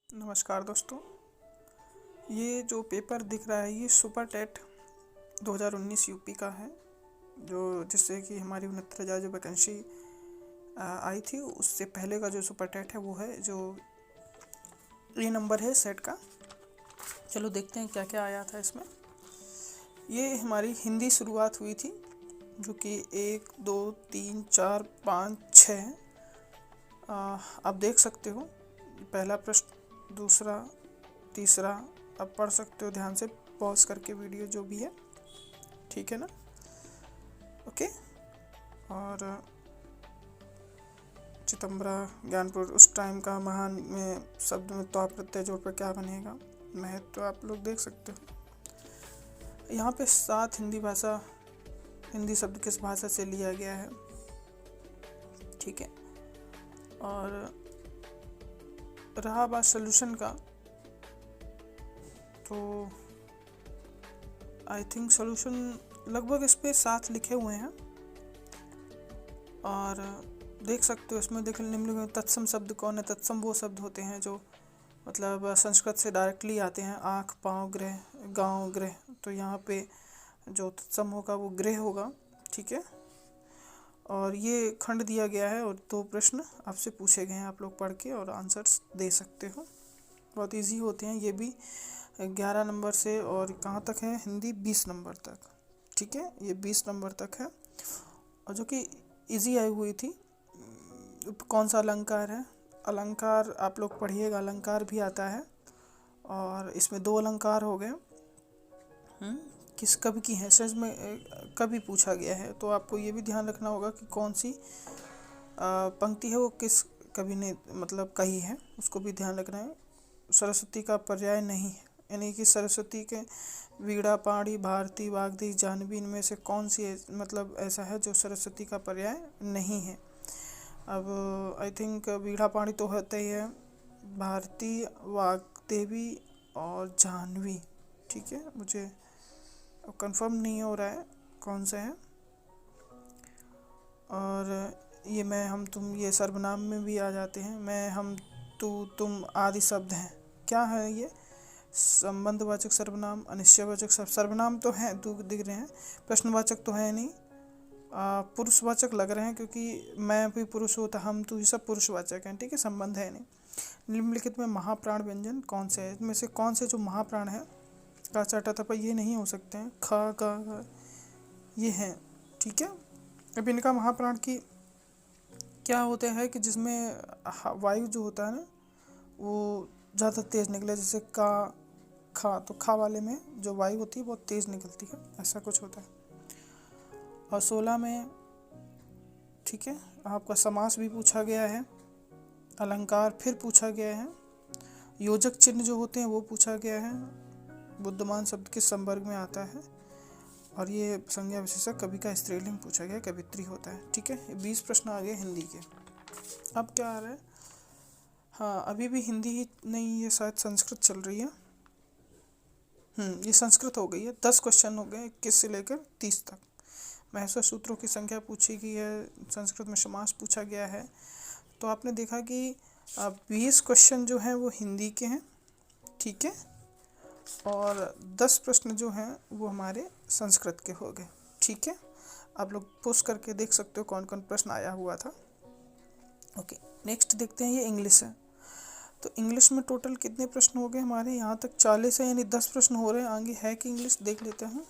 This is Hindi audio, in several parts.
नमस्कार दोस्तों। ये जो पेपर दिख रहा है ये सुपर टेट 2019 यूपी का है, जो जिससे कि हमारी 69,000 जो वैकेंसी आई थी उससे पहले का जो सुपर टेट है वो है, जो ये नंबर है सेट का। चलो देखते हैं क्या क्या आया था इसमें। ये हमारी हिंदी शुरुआत हुई थी, जो कि 1 2 3 4 5 6 आप देख सकते हो। पहला प्रश्न, दूसरा, तीसरा आप पढ़ सकते हो ध्यान से, पॉज करके वीडियो जो भी है, ठीक है ना। ओके। और चितंबरा ज्ञानपुर उस टाइम का महान में शब्द में तो प्रत्यय जोड़ पर क्या बनेगा, महत्व तो आप लोग देख सकते हो। यहाँ पे 7 हिंदी शब्द किस भाषा से लिया गया है, ठीक है। और रहा बात सोल्यूशन का, तो आई थिंक सोल्यूशन लगभग इस पे 7 लिखे हुए हैं। और देख सकते हो इसमें, देख निम्नलिखित तत्सम शब्द कौन है। तत्सम वो शब्द होते हैं जो मतलब संस्कृत से डायरेक्टली आते हैं, आँख, पाँव, गृह, गाँव, गृह। तो यहाँ पे जो तत्सम होगा वो गृह होगा, ठीक है। और ये खंड दिया गया है और 2 प्रश्न आपसे पूछे गए हैं, आप लोग पढ़ के और आंसर्स दे सकते हो। बहुत इजी होते हैं ये भी, 11 नंबर से और कहाँ तक है, हिंदी 20 नंबर तक, ठीक है। ये 20 नंबर तक है और जो कि इजी आई हुई थी। कौन सा अलंकार है, अलंकार आप लोग पढ़िएगा, अलंकार भी आता है। और इसमें 2 अलंकार हो गए। किस कवि की है, सच में कवि पूछा गया है, तो आपको ये भी ध्यान रखना होगा कि कौन सी पंक्ति है वो किस कवि ने मतलब कही है, उसको भी ध्यान रखना है। सरस्वती का पर्याय नहीं है, यानी कि सरस्वती के वीणा, पाणी, भारती, वाग्देवी, जाह्नवी, इनमें से कौन सी मतलब ऐसा है जो सरस्वती का पर्याय नहीं है। अब आई थिंक वीणा, पाणी तो होता ही है, भारती, वाग्देवी और जाह्नवी, ठीक है। मुझे कंफर्म नहीं हो रहा है कौन सा है। और ये मैं, हम, तुम, ये सर्वनाम में भी आ जाते हैं। मैं, हम, तू, तुम आदि शब्द हैं। क्या है ये, संबंधवाचक सर्वनाम, अनिश्चयवाचक सर्वनाम तो हैं, दो दिख रहे हैं। प्रश्नवाचक तो है नहीं, पुरुषवाचक लग रहे हैं क्योंकि मैं भी पुरुष होता, हम, तू, ये सब पुरुषवाचक हैं, ठीक है, संबंध है नहीं। निम्नलिखित में महाप्राण व्यंजन कौन से है, इनमें से कौन से जो महाप्राण है, का, चाटा, थपा, ये नहीं हो सकते हैं, खा, गा, ये हैं, ठीक है। अब इनका महाप्राण की क्या होता है कि जिसमें वायु जो होता है ना वो ज़्यादा तेज़ निकले, जैसे का, खा, तो खा वाले में जो वायु होती है बहुत तेज़ निकलती है, ऐसा कुछ होता है। और 16 में, ठीक है, आपका समास भी पूछा गया है, अलंकार फिर पूछा गया है, योजक चिन्ह जो होते हैं वो पूछा गया है, बुद्धमान शब्द किस संवर्ग में आता है, और ये संज्ञा विशेषक कवि का स्त्रीलिंग पूछा गया, कवित्री होता है, ठीक है। 20 प्रश्न आ गए हिंदी के। अब क्या आ रहा है, हाँ अभी भी हिंदी ही नहीं, ये शायद संस्कृत चल रही है। ये संस्कृत हो गई है। 10 क्वेश्चन हो गए 21 से लेकर 30 तक। महत्व सूत्रों की संख्या पूछी गई है, संस्कृत में समास पूछा गया है। तो आपने देखा कि 20 क्वेश्चन जो हैं वो हिंदी के हैं, ठीक है। और 10 प्रश्न जो हैं वो हमारे संस्कृत के हो गए, ठीक है। आप लोग पोस्ट करके देख सकते हो कौन कौन प्रश्न आया हुआ था। ओके, नेक्स्ट देखते हैं, ये इंग्लिश है। तो इंग्लिश में टोटल कितने प्रश्न हो गए हमारे, यहाँ तक 40 है, यानी 10 प्रश्न हो रहे हैं। आगे है कि इंग्लिश देख लेते हैं,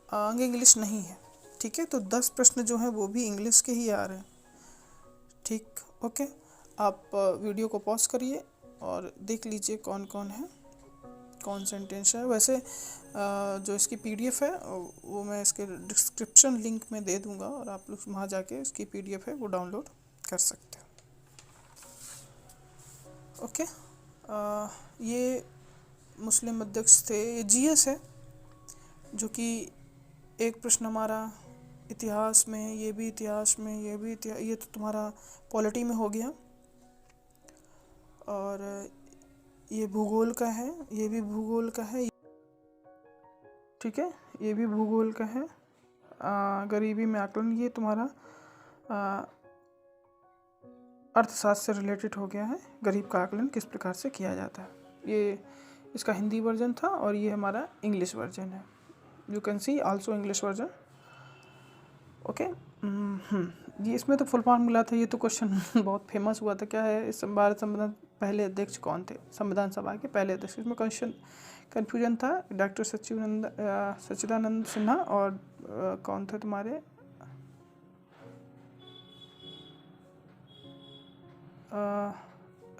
आगे इंग्लिश नहीं है, ठीक है। तो 10 प्रश्न जो हैं वो भी इंग्लिश के ही आ रहे हैं, ठीक। ओके, आप वीडियो को पॉज करिए और देख लीजिए कौन कौन है, कौन सेंटेंस है। वैसे जो इसकी पीडीएफ है वो मैं इसके डिस्क्रिप्शन लिंक में दे दूंगा और आप लोग वहाँ जाके इसकी पीडीएफ है वो डाउनलोड कर सकते हो। ओके, ये मुस्लिम अध्यक्ष थे, ये जीएस है, जो कि एक प्रश्न हमारा इतिहास में, ये भी इतिहास में, ये भी इतिहास, ये तो तुम्हारा पॉलिटी में हो गया। और ये भूगोल का है, ये भी भूगोल का है, ठीक है, ये भी भूगोल का है। गरीबी में आकलन, ये तुम्हारा अर्थशास्त्र से रिलेटेड हो गया है। गरीब का आकलन किस प्रकार से किया जाता है, ये इसका हिंदी वर्जन था और ये हमारा इंग्लिश वर्जन है। You can see also English version. Okay, ये इसमें तो फुल फॉर्म मिला था। ये तो क्वेश्चन बहुत फेमस हुआ था। क्या है, इस भारत संविधान पहले अध्यक्ष कौन थे, संविधान सभा के पहले अध्यक्ष। इसमें क्वेश्चन कन्फ्यूजन था। डॉक्टर सच्चिदानंद सिन्हा और कौन थे तुम्हारे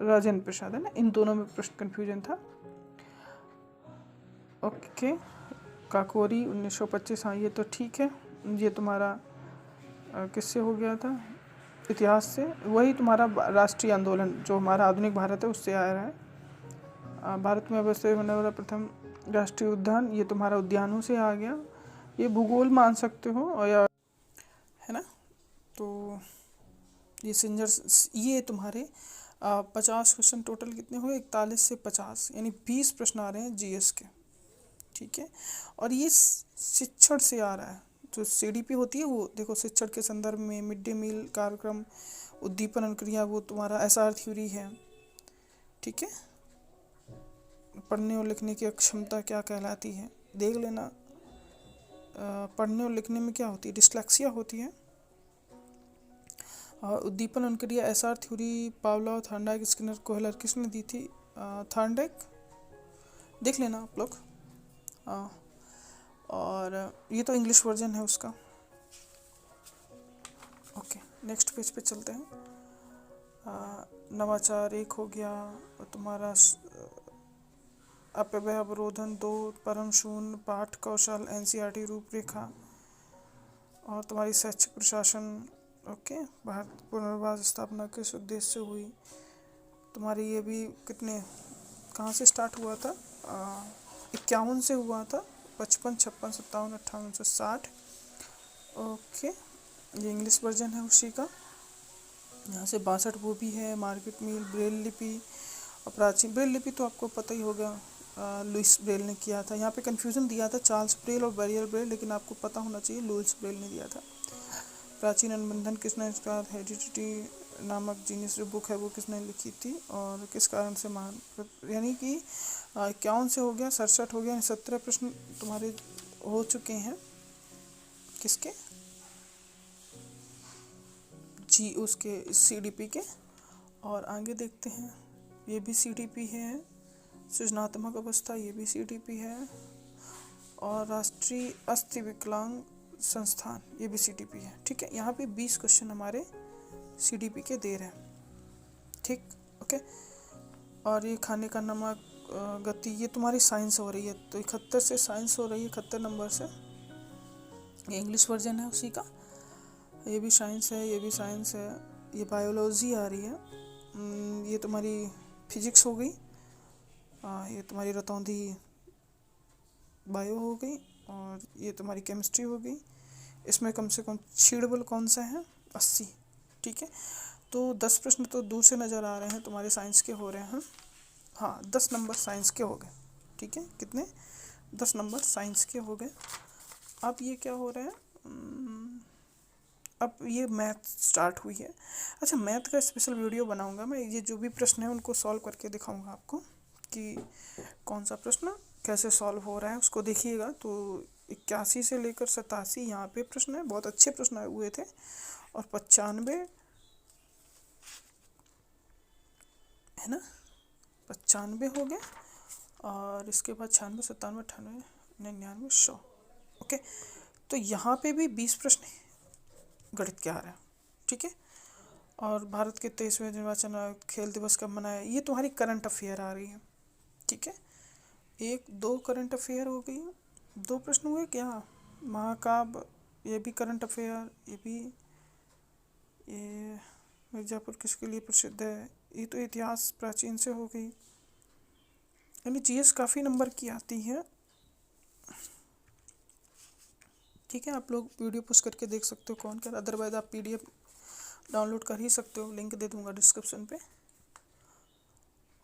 राजेंद्र प्रसाद, है ना, इन दोनों में प्रश्न कन्फ्यूजन था। ओके, काकोरी 1925, हाँ ये तो ठीक है। ये तुम्हारा किससे हो गया था, इतिहास से। वही तुम्हारा राष्ट्रीय आंदोलन जो हमारा आधुनिक भारत है उससे आया है। भारत में अवस्थित होने वाला प्रथम राष्ट्रीय उद्यान, ये तुम्हारा उद्यानों से आ गया। ये भूगोल मान सकते हो और या, है ना। तो ये सिंजर, ये तुम्हारे 50 क्वेश्चन टोटल कितने हुए, 41 से 50, यानी 20 प्रश्न आ रहे हैं जीएस के। ठीक है, और ये शिक्षण से आ रहा है। जो सीडीपी होती है वो देखो, शिक्षण के संदर्भ में मिड डे मील कार्यक्रम, उद्दीपन अनुक्रिया, वो तुम्हारा एसआर थ्योरी है। ठीक है, पढ़ने और लिखने की अक्षमता क्या कहलाती है, देख लेना। पढ़ने और लिखने में क्या होती है, डिस्लेक्सिया होती है। उद्दीपन अनुक्रिया SR theory Pavlov, Thorndike, Skinner, Kohler, किसने दी थी, थॉर्नडाइक, देख लेना आप लोग। और ये तो इंग्लिश वर्जन है उसका। ओके, नेक्स्ट पेज पे चलते हैं। नवाचार 1 हो गया, और तुम्हारा अपव्यय अवरोधन 2, परम शून्य, पाठ कौशल, एनसीईआरटी रूपरेखा, और तुम्हारी शैक्षिक प्रशासन। ओके, भारत पुनर्वास स्थापना किस उद्देश्य से हुई, तुम्हारी ये भी कितने, कहाँ से स्टार्ट हुआ था, 51 से हुआ था, 55, 56, 57, 58, 1960। ओके, ये इंग्लिश वर्जन है उसी का। यहाँ से 62 वो भी है, मार्केट मिल, ब्रेल लिपि और प्राचीन। ब्रेल लिपि तो आपको पता ही होगा, लुइस ब्रेल ने किया था। यहाँ पे कन्फ्यूज़न दिया था चार्ल्स ब्रेल और बैरियर ब्रेल, लेकिन आपको पता होना चाहिए लुइस ब्रेल ने दिया था। प्राचीन अनुबंधन किसने इसका, हेरिडिटी नामक जीनियस जो बुक है वो किसने लिखी थी, और किस कारण से महान, यानी कि 51 से हो गया, 67 हो गया, 17 प्रश्न तुम्हारे हो चुके हैं। किसके, जी उसके, सीडीपी के। और आगे देखते हैं, ये भी सीडीपी है। सृजनात्मक अवस्था, ये भी सीडीपी है। और राष्ट्रीय अस्थि विकलांग संस्थान, ये भी सीडीपी है। ठीक है, यहाँ पे 20 क्वेश्चन हमारे सीडीपी के दे रहे हैं। ठीक, ओके। और ये खाने का नमक, गति, ये तुम्हारी साइंस हो रही है। तो 71 से साइंस हो रही है, 71 नंबर से। ये इंग्लिश वर्जन है उसी का। ये भी साइंस है, ये भी साइंस है। ये बायोलॉजी आ रही है। ये तुम्हारी फिजिक्स हो गई। ये तुम्हारी रतौंधी बायो हो गई, और ये तुम्हारी केमिस्ट्री हो गई। इसमें कम से कम छेड़बल कौन सा है, 80। ठीक है, तो 10 प्रश्न तो दूर से नज़र आ रहे हैं तुम्हारे साइंस के हो रहे हैं। हाँ, 10 नंबर साइंस के हो गए। ठीक है, कितने, 10 नंबर साइंस के हो गए। अब ये क्या हो रहा है, अब ये मैथ स्टार्ट हुई है। अच्छा, मैथ का स्पेशल वीडियो बनाऊंगा मैं। ये जो भी प्रश्न है उनको सॉल्व करके दिखाऊंगा आपको कि कौन सा प्रश्न कैसे सॉल्व हो रहा है, उसको देखिएगा। तो 81 से लेकर 87 यहाँ पे प्रश्न है, बहुत अच्छे प्रश्न आए हुए थे। और 95, है ना, 95 हो गए। और इसके बाद 96, 97, 98, 99, 100। ओके, तो यहाँ पे भी 20 प्रश्न गणित के आ रहे हैं। ठीक है, और भारत के 23वें निर्वाचन आयोग खेल दिवस कब मनाया, ये तुम्हारी करंट अफेयर आ रही है। ठीक है, 1, 2 करंट अफेयर हो गई, 2 प्रश्न हुए क्या, महाकाव्य, ये भी करंट अफेयर। ये भी, ये मिर्ज़ापुर किसके लिए प्रसिद्ध है, ये तो इतिहास प्राचीन से हो गई। यानी जीएस काफ़ी नंबर की आती है। ठीक है, आप लोग वीडियो पुश करके देख सकते हो कौन क्या, अदरवाइज आप पीडीएफ डाउनलोड कर ही सकते हो, लिंक दे दूंगा डिस्क्रिप्शन पे।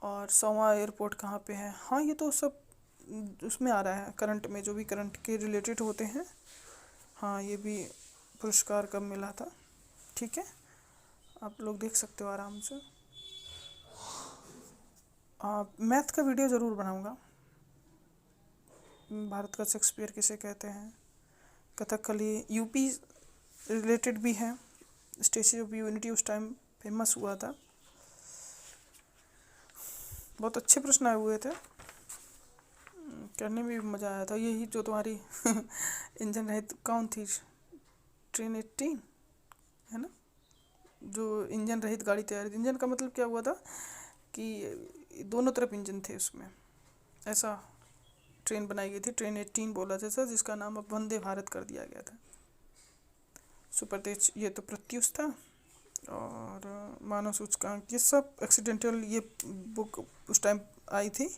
और 100वां एयरपोर्ट कहाँ पे है, हाँ ये तो सब उसमें आ रहा है, करंट में, जो भी करंट के रिलेटेड होते हैं। हाँ, ये भी पुरस्कार कब मिला था। ठीक है, आप लोग देख सकते हो आराम से। मैथ का वीडियो ज़रूर बनाऊंगा। भारत का शेक्सपियर किसे कहते हैं, कथकली यूपी रिलेटेड भी है। स्टैच्यू ऑफ यूनिटी उस टाइम फेमस हुआ था। बहुत अच्छे प्रश्न आए हुए थे, करने में भी मज़ा आया था। यही जो तुम्हारी इंजन रहित कौन थी, ट्रेन 18 है ना, जो इंजन रहित गाड़ी तैयार। इंजन का मतलब क्या हुआ था कि दोनों तरफ इंजन थे उसमें, ऐसा ट्रेन बनाई गई थी। ट्रेन 18 बोला जैसा, जिसका नाम अब वंदे भारत कर दिया गया था। सुपर तेज ये तो प्रत्युष था। और मानव सूचकांक ये सब एक्सीडेंटल, ये बुक उस टाइम आई थी,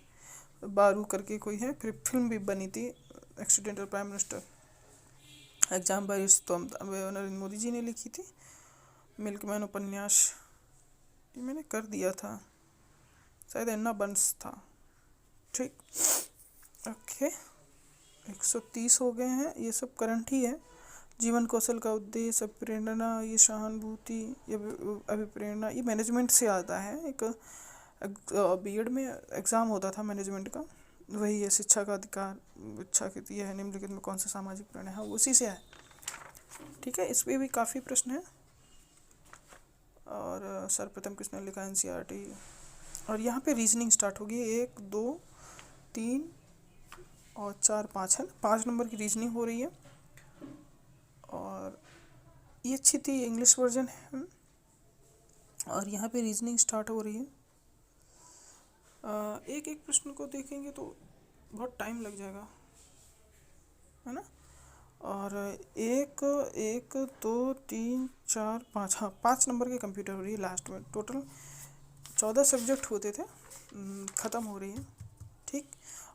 बारू करके कोई है। फिर फिल्म भी बनी थी एक्सीडेंटल प्राइम मिनिस्टर एग्जाम बारिश, तो नरेंद्र मोदी जी ने लिखी थी। मिल्कमैन उपन्यास ये मैंने कर दिया था, शायद एन्ना बंस था। ठीक, ओके 130 हो गए हैं। ये सब करंट ही है। जीवन कौशल का उद्देश्य, प्रेरणा, ये सहानुभूति, ये अभिप्रेरणा, ये मैनेजमेंट से आता है। एक बीएड में एग्ज़ाम होता था मैनेजमेंट का, वही है। शिक्षा का अधिकार, इच्छा की है निम्नलिखित में कौन सा सामाजिक प्रेरणा है, उसी से है। ठीक है, इस पर भी काफ़ी प्रश्न है। और सर्वप्रथम किसने लिखा एनसीईआरटी। और यहाँ पे रीजनिंग स्टार्ट होगी, 1 2 3 और 4 5 है, 5 नंबर की रीजनिंग हो रही है। और ये अच्छी थी, इंग्लिश वर्जन है। और यहाँ पे रीजनिंग स्टार्ट हो रही है। एक एक प्रश्न को देखेंगे तो बहुत टाइम लग जाएगा, है ना। और 1 1 2 3 4 5, हाँ 5 नंबर की कंप्यूटर हो रही है लास्ट में। टोटल 14 सब्जेक्ट होते थे, ख़त्म हो रही है। ठीक,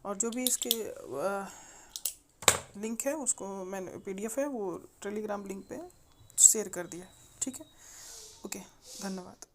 और जो भी इसके लिंक है उसको मैंने, पीडीएफ है वो टेलीग्राम लिंक पे शेयर कर दिया। ठीक है, ओके, धन्यवाद।